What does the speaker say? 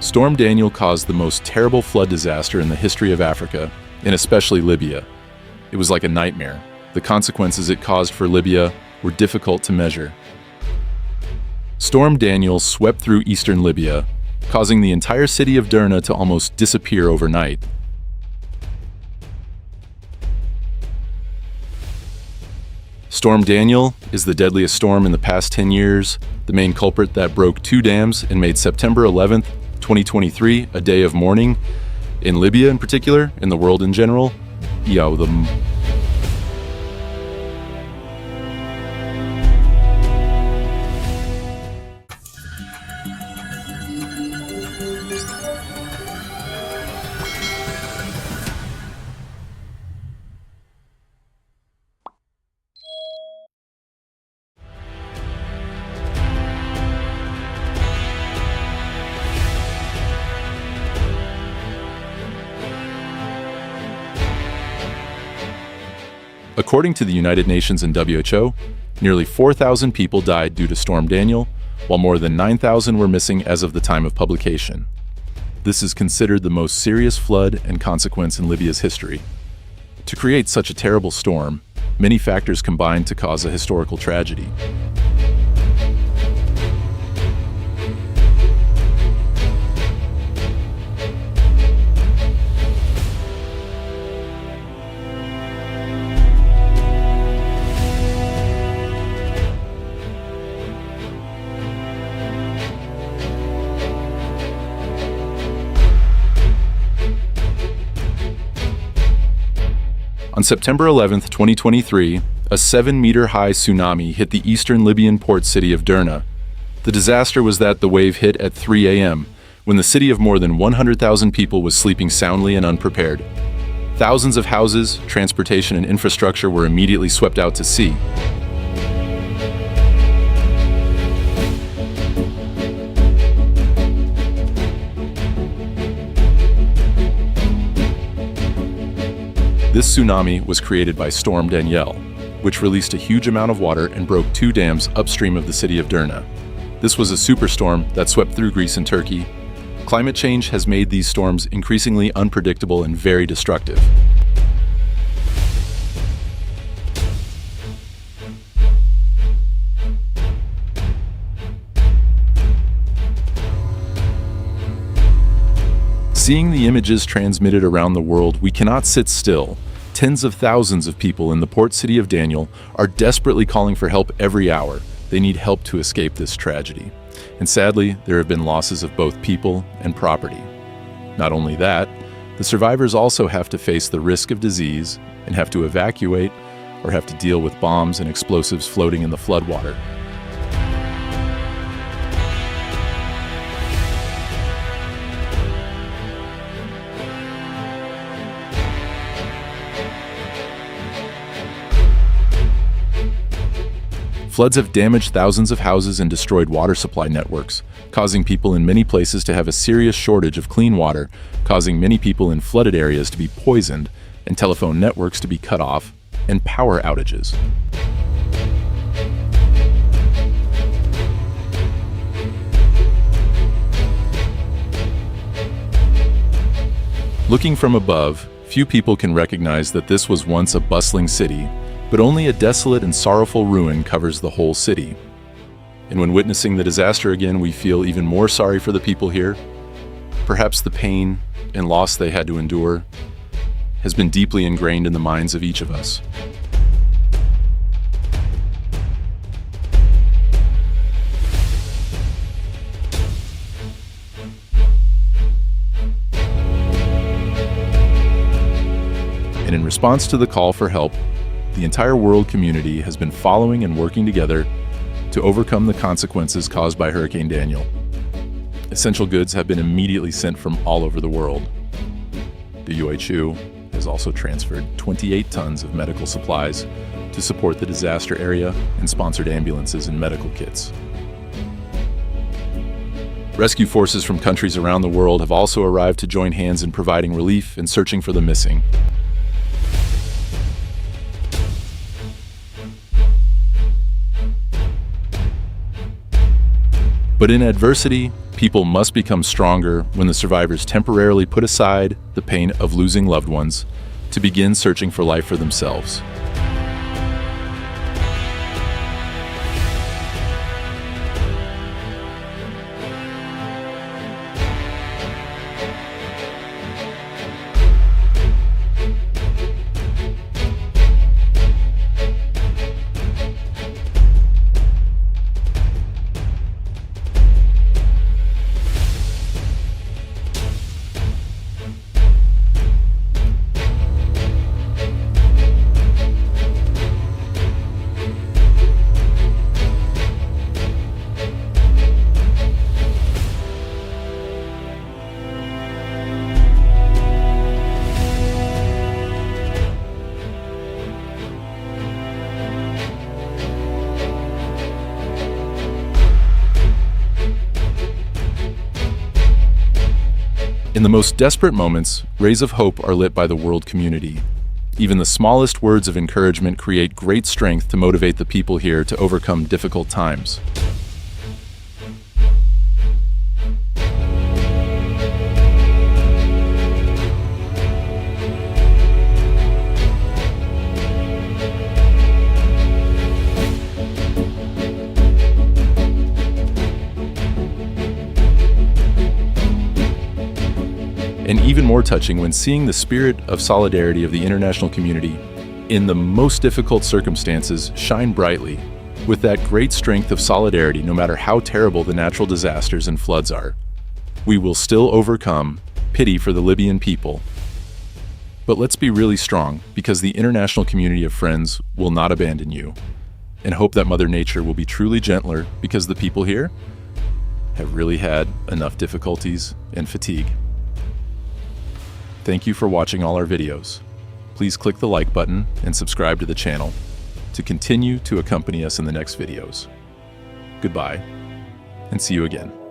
Storm Daniel caused the most terrible flood disaster in the history of Africa, and especially Libya. It was like a nightmare. The consequences it caused for Libya were difficult to measure. Storm Daniel swept through eastern Libya, causing the entire city of Derna to almost disappear overnight. Storm Daniel is the deadliest storm in the past 10 years, the main culprit that broke 2 dams and made September 11th, 2023 a day of mourning, in Libya in particular, in the world in general. According to the United Nations and WHO, nearly 4,000 people died due to Storm Daniel, while more than 9,000 were missing as of the time of publication. This is considered the most serious flood and consequence in Libya's history. To create such a terrible storm, many factors combined to cause a historical tragedy. On September 11, 2023, a 7-meter-high tsunami hit the eastern Libyan port city of Derna. The disaster was that the wave hit at 3 a.m., when the city of more than 100,000 people was sleeping soundly and unprepared. Thousands of houses, transportation, and infrastructure were immediately swept out to sea. This tsunami was created by Storm Daniel, which released a huge amount of water and broke 2 dams upstream of the city of Derna. This was a superstorm that swept through Greece and Turkey. Climate change has made these storms increasingly unpredictable and very destructive. Seeing the images transmitted around the world, we cannot sit still. Tens of thousands of people in the port city of Daniel are desperately calling for help every hour. They need help to escape this tragedy. And sadly, there have been losses of both people and property. Not only that, the survivors also have to face the risk of disease and have to evacuate or have to deal with bombs and explosives floating in the floodwater. Floods have damaged thousands of houses and destroyed water supply networks, causing people in many places to have a serious shortage of clean water, causing many people in flooded areas to be poisoned, and telephone networks to be cut off, and power outages. Looking from above, few people can recognize that this was once a bustling city, but only a desolate and sorrowful ruin covers the whole city. And when witnessing the disaster again, we feel even more sorry for the people here. Perhaps the pain and loss they had to endure has been deeply ingrained in the minds of each of us. And in response to the call for help, the entire world community has been following and working together to overcome the consequences caused by Hurricane Daniel. Essential goods have been immediately sent from all over the world. The WHO has also transferred 28 tons of medical supplies to support the disaster area and sponsored ambulances and medical kits. Rescue forces from countries around the world have also arrived to join hands in providing relief and searching for the missing. But in adversity, people must become stronger when the survivors temporarily put aside the pain of losing loved ones to begin searching for life for themselves. In the most desperate moments, rays of hope are lit by the world community. Even the smallest words of encouragement create great strength to motivate the people here to overcome difficult times. And even more touching when seeing the spirit of solidarity of the international community in the most difficult circumstances shine brightly with that great strength of solidarity. No matter how terrible the natural disasters and floods are, we will still overcome pity for the Libyan people. But let's be really strong, because the international community of friends will not abandon you, and hope that Mother Nature will be truly gentler, because the people here have really had enough difficulties and fatigue. Thank you for watching all our videos. Please click the like button and subscribe to the channel to continue to accompany us in the next videos. Goodbye, and see you again.